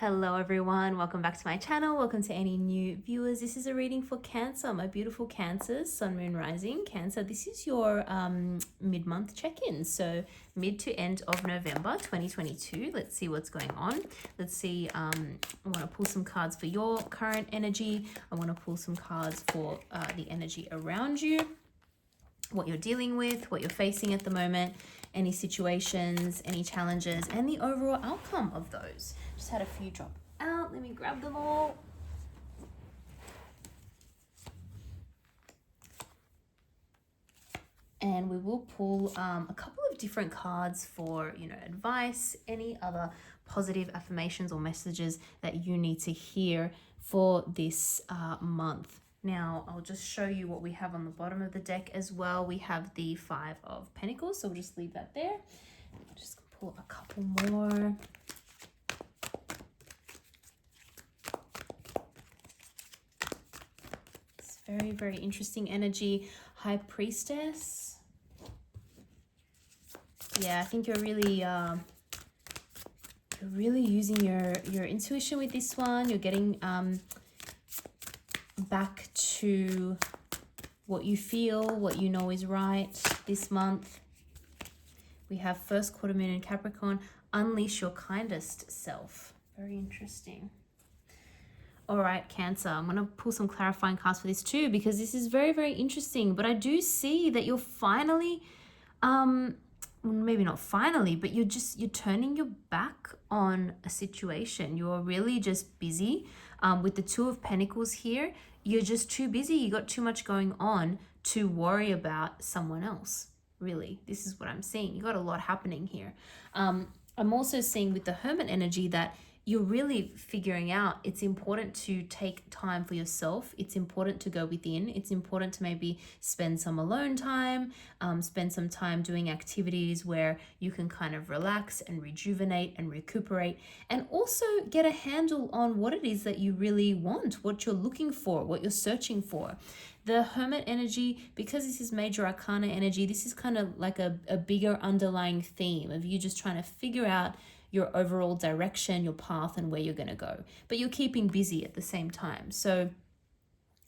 Hello everyone, welcome back to my channel. Welcome to any new viewers. This is a reading for Cancer, my beautiful Cancers, Sun, Moon, Rising. Cancer, this is your mid-month check-in. So mid to end of November 2022. Let's see what's going on. Let's see, I want to pull some cards for your current energy. I want to pull some cards for the energy around you, what you're dealing with, what you're facing at the moment, any situations, any challenges, and the overall outcome of those. Just had a few drop out. Let me grab them all. And we will pull a couple of different cards for, advice, any other positive affirmations or messages that you need to hear for this month. Now, I'll just show you what we have on the bottom of the deck as well. We have the Five of Pentacles, so we'll just leave that there. I'll just pull a couple more. It's very, very interesting energy. High Priestess. Yeah, I think you're really using your intuition with this one. You're getting back to what you feel, what you know is right this month. We have first quarter moon in Capricorn. Unleash your kindest self. Very interesting. All right, Cancer, I'm going to pull some clarifying cards for this too, because this is very, very interesting. But I do see that you're finally, maybe not finally, but you're turning your back on a situation. You're really just busy. With the Two of Pentacles here, you're just too busy. You got too much going on to worry about someone else. Really, this is what I'm seeing. You got a lot happening here. I'm also seeing with the Hermit energy that you're really figuring out it's important to take time for yourself. It's important to go within. It's important to maybe spend some alone time, spend some time doing activities where you can kind of relax and rejuvenate and recuperate, and also get a handle on what it is that you really want, what you're looking for, what you're searching for. The Hermit energy, because this is major arcana energy, this is kind of like a bigger underlying theme of you just trying to figure out your overall direction, your path, and where you're going to go. But you're keeping busy at the same time. So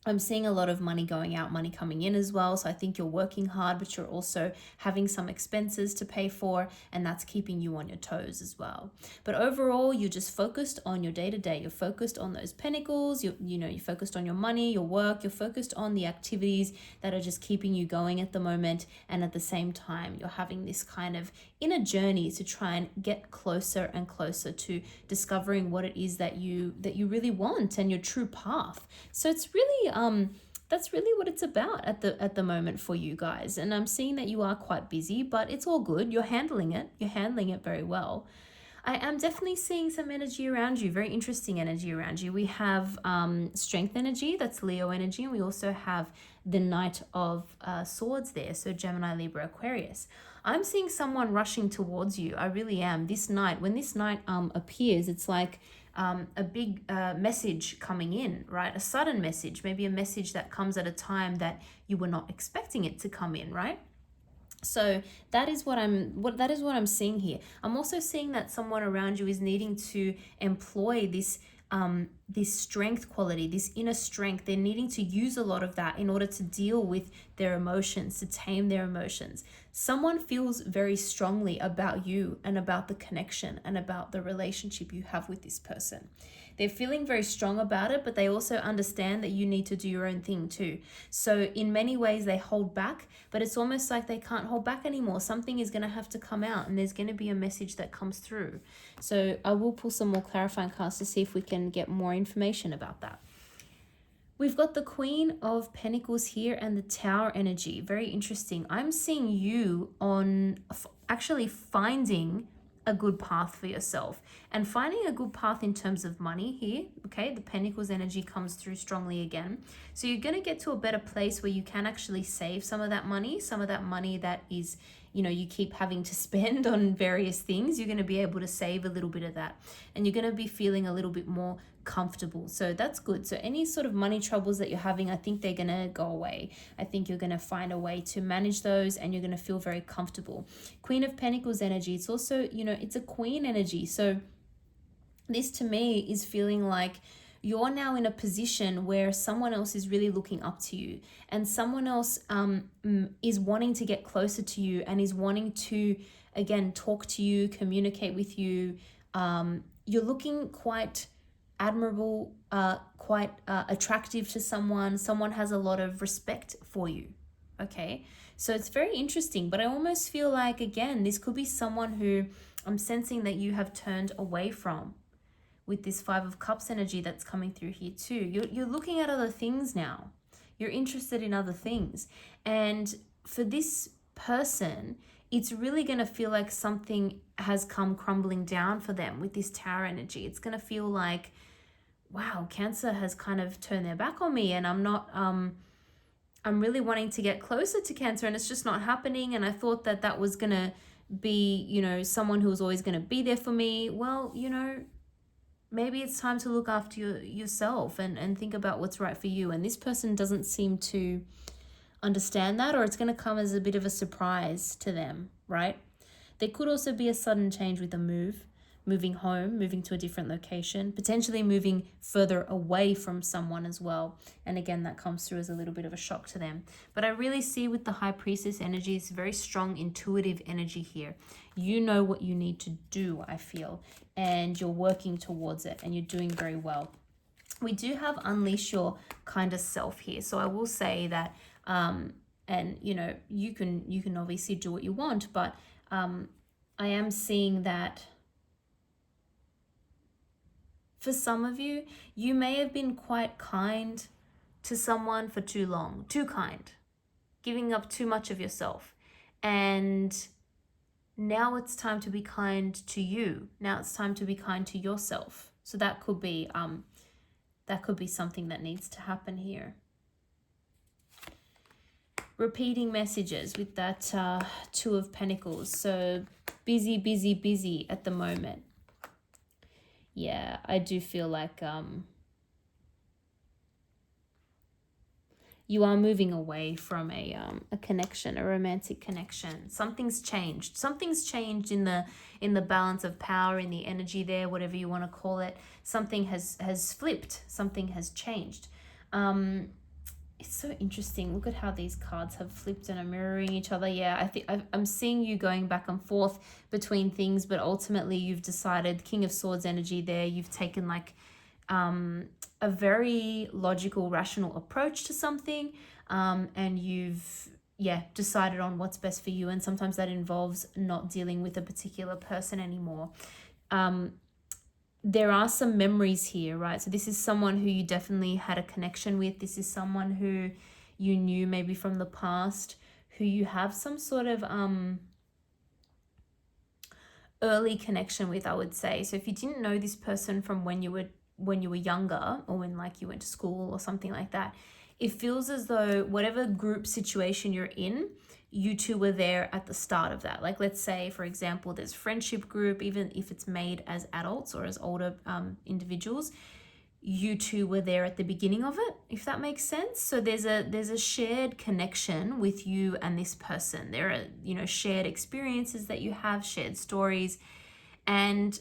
I'm seeing a lot of money going out, money coming in as well. So I think you're working hard, but you're also having some expenses to pay for, and that's keeping you on your toes as well. But overall, you're just focused on your day-to-day. You're focused on those pentacles. You're focused on your money, your work. You're focused on the activities that are just keeping you going at the moment. And at the same time, you're having this kind of inner journey to try and get closer and closer to discovering what it is that you really want and your true path. So it's really that's really what it's about at the moment for you guys. And I'm seeing that you are quite busy, but it's all good. You're handling it very well. I am definitely seeing some energy around you, very interesting energy around you. We have strength energy, that's Leo energy, and we also have the Knight of Swords there, so Gemini, Libra, Aquarius. I'm seeing someone rushing towards you. I really am. This Knight, when this Knight appears, it's like a big message coming in, right? A sudden message, maybe a message that comes at a time that you were not expecting it to come in, right? So that is what I'm seeing here. I'm also seeing that someone around you is needing to employ this strength quality, this inner strength. They're needing to use a lot of that in order to deal with their emotions, to tame their emotions. Someone feels very strongly about you and about the connection and about the relationship you have with this person. They're feeling very strong about it, but they also understand that you need to do your own thing too. So in many ways they hold back, but it's almost like they can't hold back anymore. Something is going to have to come out, and there's going to be a message that comes through. So I will pull some more clarifying cards to see if we can get more information about that. We've got the Queen of Pentacles here and the Tower energy. Very interesting. I'm seeing you on actually finding a good path for yourself and finding a good path in terms of money here. Okay, the Pentacles energy comes through strongly again. So you're going to get to a better place where you can actually save some of that money that is, you keep having to spend on various things. You're going to be able to save a little bit of that, and you're going to be feeling a little bit more comfortable. So that's good. So any sort of money troubles that you're having, I think they're going to go away. I think you're going to find a way to manage those, and you're going to feel very comfortable. Queen of Pentacles energy, it's also, it's a queen energy. So this to me is feeling like you're now in a position where someone else is really looking up to you, and someone else is wanting to get closer to you and is wanting to, again, talk to you, communicate with you. You're looking quite admirable, quite attractive to someone. Someone has a lot of respect for you. Okay, so it's very interesting, but I almost feel like, again, this could be someone who I'm sensing that you have turned away from with this Five of Cups energy that's coming through here too. You're looking at other things now. You're interested in other things. And for this person, it's really going to feel like something has come crumbling down for them with this Tower energy. It's going to feel like, wow, Cancer has kind of turned their back on me, and I'm really wanting to get closer to Cancer, and it's just not happening. And I thought that that was going to be, you know, someone who was always going to be there for me. Well, you know, maybe it's time to look after yourself and think about what's right for you. And this person doesn't seem to understand that, or it's going to come as a bit of a surprise to them, right? There could also be a sudden change with a moving home, moving to a different location, potentially moving further away from someone as well. And again, that comes through as a little bit of a shock to them. But I really see with the High Priestess energy, it's very strong, intuitive energy here. You know what you need to do, I feel, and you're working towards it, and you're doing very well. We do have unleash your kind of self here. So I will say that, and you know, you can obviously do what you want, but I am seeing that for some of you, you may have been quite kind to someone for too long, too kind, giving up too much of yourself. And now it's time to be kind to you. Now it's time to be kind to yourself. So that could be something that needs to happen here. Repeating messages with that Two of Pentacles. So busy, busy, busy at the moment. Yeah, I do feel like you are moving away from a connection, a romantic connection. Something's changed. Something's changed in the balance of power, in the energy there, whatever you want to call it. Something has flipped. Something has changed. It's so interesting. Look at how these cards have flipped and are mirroring each other. Yeah, I think I'm seeing you going back and forth between things, but ultimately you've decided, King of Swords energy there, you've taken like a very logical, rational approach to something, and you've decided on what's best for you. And sometimes that involves not dealing with a particular person anymore. There are some memories here, right? So this is someone who you definitely had a connection with. This is someone who you knew maybe from the past, who you have some sort of early connection with, I would say. So if you didn't know this person from when you were younger, or when like you went to school or something like that, it feels as though whatever group situation you're in, you two were there at the start of that. Like, let's say, for example, there's friendship group, even if it's made as adults or as older individuals, you two were there at the beginning of it, if that makes sense. So there's a shared connection with you and this person. There are, you know, shared experiences that you have, shared stories, and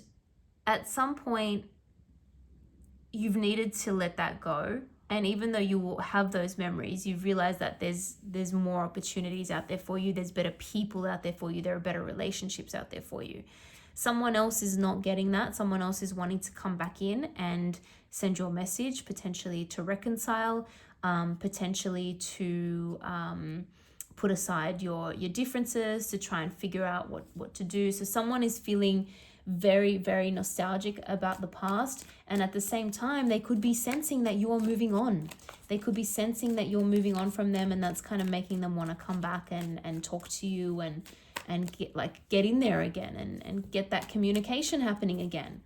at some point you've needed to let that go. And even though you will have those memories, you've realized that there's more opportunities out there for you. There's better people out there for you. There are better relationships out there for you. Someone else is not getting that. Someone else is wanting to come back in and send you a message, potentially to reconcile, potentially to put aside your differences, to try and figure out what to do. So someone is feeling very, very nostalgic about the past, and at the same time they could be sensing that you are moving on. They could be sensing that you're moving on from them, and that's kind of making them want to come back and talk to you and get in there again and get that communication happening again.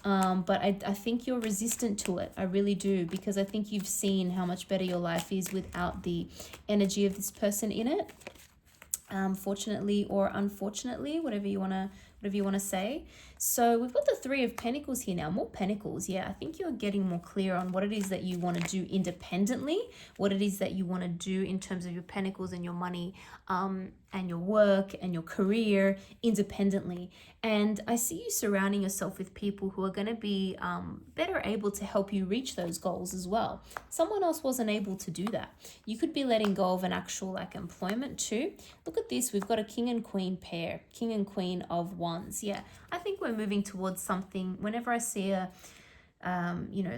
But I think you're resistant to it. I really do, because I think you've seen how much better your life is without the energy of this person in it. Fortunately or unfortunately, whatever you want whatever you want to say. So we've got the Three of Pentacles here now, more Pentacles. Yeah, I think you're getting more clear on what it is that you want to do independently, what it is that you want to do in terms of your Pentacles and your money, and your work and your career independently. And I see you surrounding yourself with people who are going to be better able to help you reach those goals as well. Someone else wasn't able to do that. You could be letting go of an actual like employment too. Look at this. We've got a King and Queen pair, King and Queen of Wands. Yeah, I think we're moving towards something. Whenever I see a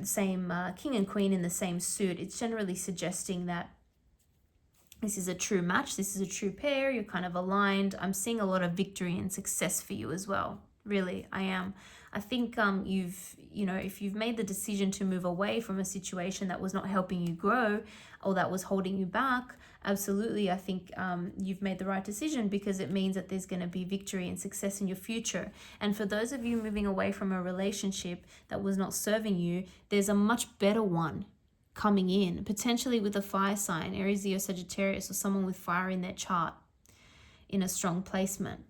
same King and Queen in the same suit, it's generally suggesting that this is a true match. This is a true pair. You're kind of aligned. I'm seeing a lot of victory and success for you as well. Really, I am. I think if you've made the decision to move away from a situation that was not helping you grow or that was holding you back, absolutely, I think you've made the right decision, because it means that there's going to be victory and success in your future. And for those of you moving away from a relationship that was not serving you, there's a much better one coming in, potentially with a fire sign, Aries, Leo, Sagittarius, or someone with fire in their chart in a strong placement.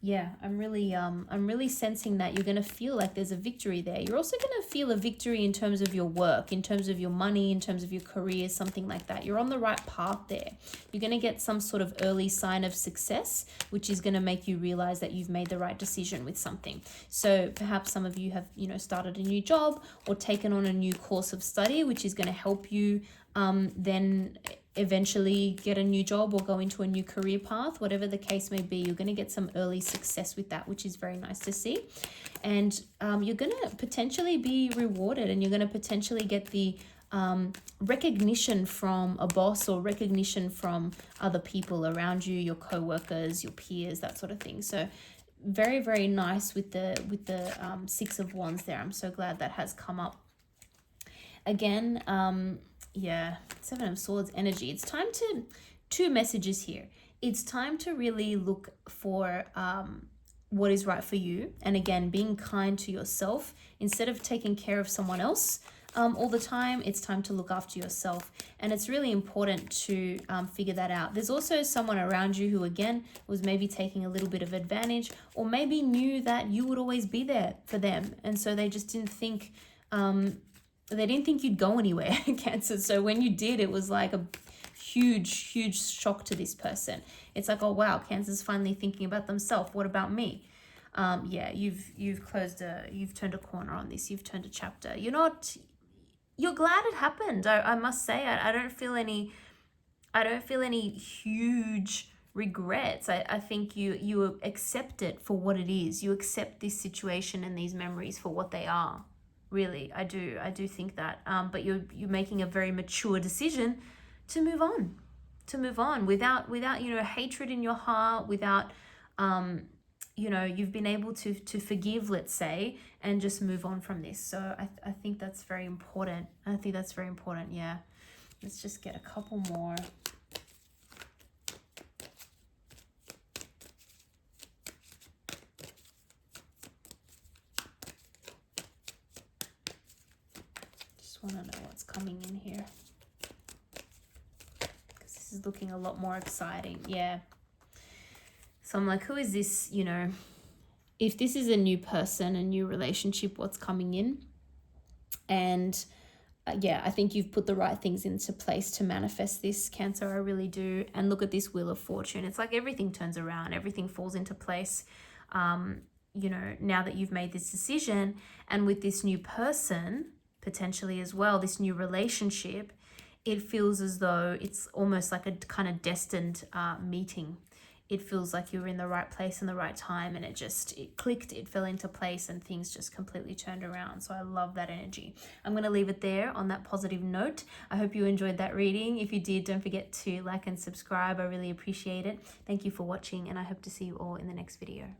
Yeah, I'm really sensing that you're going to feel like there's a victory there. You're also going to feel a victory in terms of your work, in terms of your money, in terms of your career, something like that. You're on the right path there. You're going to get some sort of early sign of success, which is going to make you realize that you've made the right decision with something. So perhaps some of you have, started a new job or taken on a new course of study, which is going to help you then eventually get a new job or go into a new career path. Whatever the case may be, you're going to get some early success with that, which is very nice to see. And you're going to potentially be rewarded, and you're going to potentially get the recognition from a boss or recognition from other people around you, your co-workers, your peers, that sort of thing. So very, very nice with the Six of Wands there. I'm so glad that has come up. Again, yeah, Seven of Swords energy. It's time to, two messages here. It's time to really look for what is right for you. And again, being kind to yourself. Instead of taking care of someone else all the time, it's time to look after yourself. And it's really important to figure that out. There's also someone around you who, again, was maybe taking a little bit of advantage, or maybe knew that you would always be there for them. And so they just didn't think... they didn't think you'd go anywhere, Cancer. So when you did, it was like a huge, huge shock to this person. It's like, oh wow, Cancer's finally thinking about themselves. What about me? Yeah, you've turned a corner on this. You've turned a chapter. You're glad it happened. I must say, I don't feel any huge regrets. I think you accept it for what it is. You accept this situation and these memories for what they are. Really, I do think that. But you're making a very mature decision to move on without hatred in your heart, without you've been able to forgive, let's say, and just move on from this. So I think that's very important. Yeah. Let's just get a couple more. Want to know what's coming in here, because this is looking a lot more exciting. Yeah, so I'm like, who is this? If this is a new person, a new relationship, what's coming in? And yeah, I think you've put the right things into place to manifest this, Cancer. I really do. And look at this Wheel of Fortune. It's like everything turns around, everything falls into place. Now that you've made this decision, and with this new person potentially as well, this new relationship, it feels as though it's almost like a kind of destined meeting. It feels like you were in the right place in the right time, and it clicked, it fell into place, and things just completely turned around. So I love that energy. I'm going to leave it there on that positive note. I hope you enjoyed that reading. If you did, don't forget to like and subscribe. I really appreciate it. Thank you for watching, and I hope to see you all in the next video.